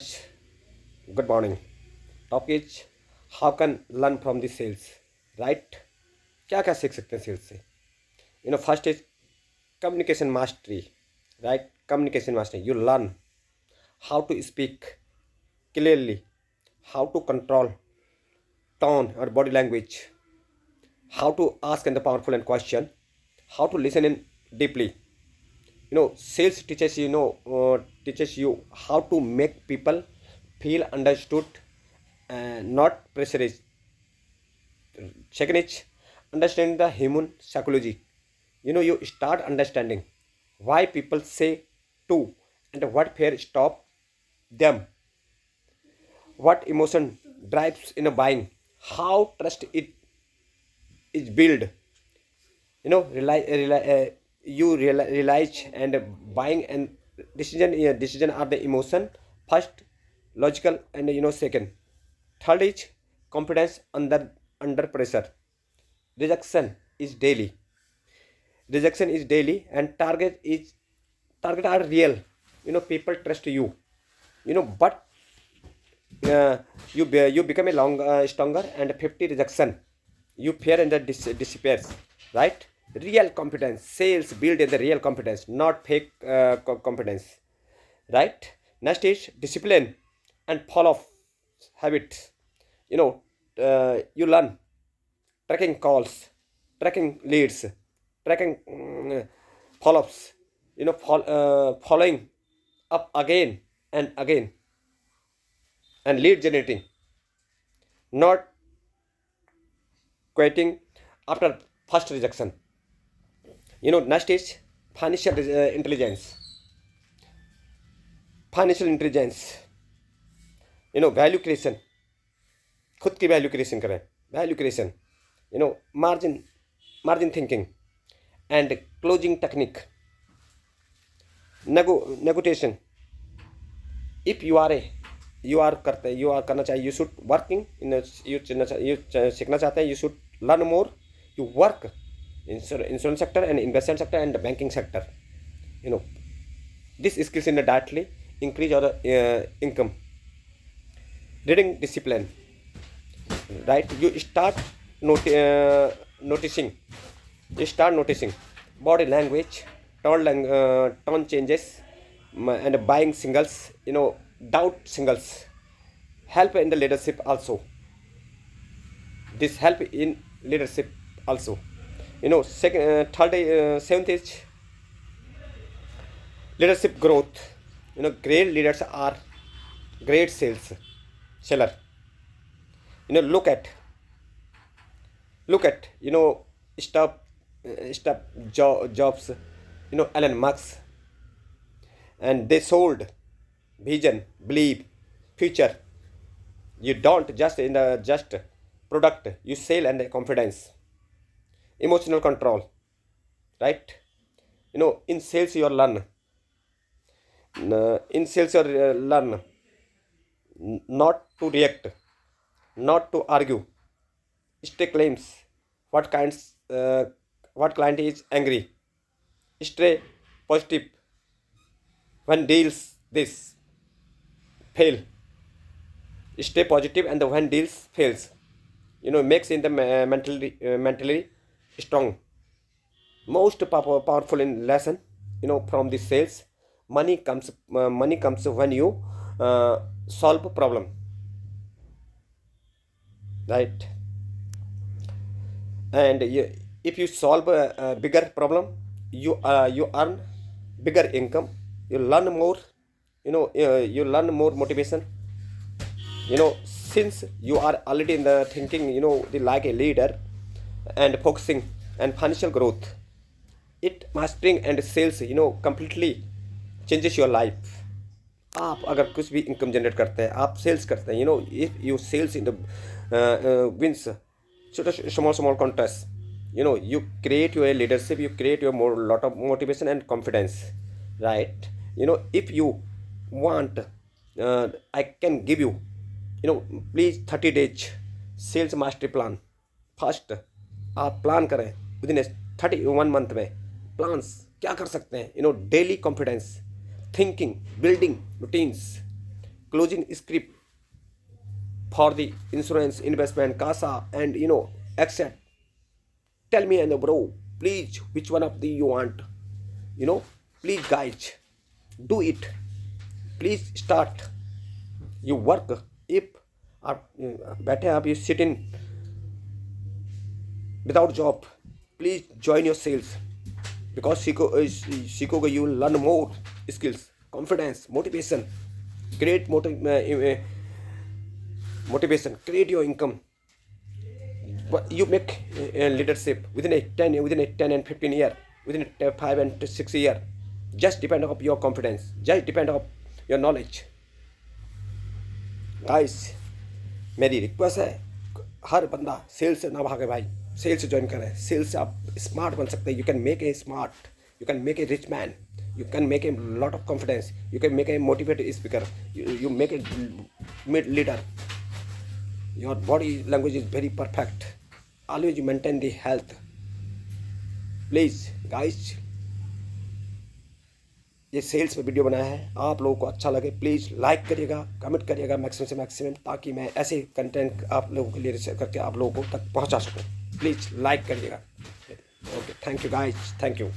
Good morning. Topic is how can learn from the sales, right? क्या क्या सीख सकते हैं सेल्स से? First is communication mastery, right? Communication mastery. You learn how to speak clearly, how to control tone or body language, how to ask in the powerful and question, how to listen in deeply. Sales teaches you how to make people feel understood and not pressurized. Second is understanding the human psychology. You start understanding why people say to and what fear stop them, what emotion drives in a buying, how trust it is built. Realize and buying and decision are the emotion first, logical and second. Third is confidence under pressure. Rejection is daily. Rejection is daily and target are real. People trust you. But you become a long stronger and 50 rejection. You fear and that disappears, right? Real confidence. Sales build in the real confidence, not fake confidence, right? Next is discipline and follow habits. You learn tracking calls, tracking leads, tracking follow-ups, following up again and again, and lead generating, not quitting after first rejection. Next is financial intelligence. Financial intelligence, value creation, खुद की value creation करें, value creation, margin margin thinking and closing technique, negotiation. If you are करना चाहिए, you should working in, you सीखना चाहते हैं, you should learn more, you work insurance sector and investment sector and banking sector. This skills in directly increase your income. Reading discipline, right? Noticing. You start noticing body language, tone changes, and buying singles. Doubt singles. Help in the leadership also. This help in leadership also. Second, third, seventh is leadership growth. Great leaders are great seller. Look at stop jobs, Elon Musk, and they sold vision, believe, future. You don't just in the just product, you sell and confidence, emotional control, right? In sales you learn. In sales you learn not to react, not to argue, stay claims what kinds what client is angry, stay positive when deals this fail, stay positive and when deals fails, makes in the mentally strong. Most powerful in lesson, from the sales. Money comes when you solve problem, right? And if you solve a bigger problem, you earn bigger income, you learn more, you learn more motivation. Since you are already in the thinking, like a leader and focusing and financial growth, it mastering and sales completely changes your life. आप अगर कुछ भी income generate करते हैं, आप sales करते हैं, if you sales in the wins छोटा small contest, you create your leadership, you create your more lot of motivation and confidence, right? If you want, I can give you, please 30 days sales mastery plan. First आप plan करें within 31 month में plans क्या कर सकते हैं. Daily confidence, thinking, building routines, closing script for the insurance, investment, CASA, and etc. Tell me, and bro, please, which one of the you want? Please, guys, do it. Please start. You work. If आप बैठे हैं, आप you sit in without job, please join your sales because सीखोगे you will learn more skills, confidence, motivation, create motivation, create your income. But you make leadership within a 10 and 15 year, within a 5 and 6 year. Just depend on your confidence, just depend on your knowledge. Guys, मेरी request है, हर बंदा sales से ना भागे भाई, sales से join करें. Sales से आप स्मार्ट बन सकते हैं. You can make a smart, you can make a rich man, you can make a lot of confidence, you can make a motivated speaker, you make a mid leader. Your body language is very perfect. Always you maintain the health. Please guys, ये sales पे video बनाया है, आप लोगों को अच्छा लगे please like करिएगा, कमेंट करिएगा मैक्सिमम से मैक्सिमम, ताकि मैं ऐसे कंटेंट आप लोगों के लिए रिसर्च करके आप लोगों को तक पहुंचा सकूं. प्लीज़ लाइक करिएगा. Okay, thank you guys, thank you.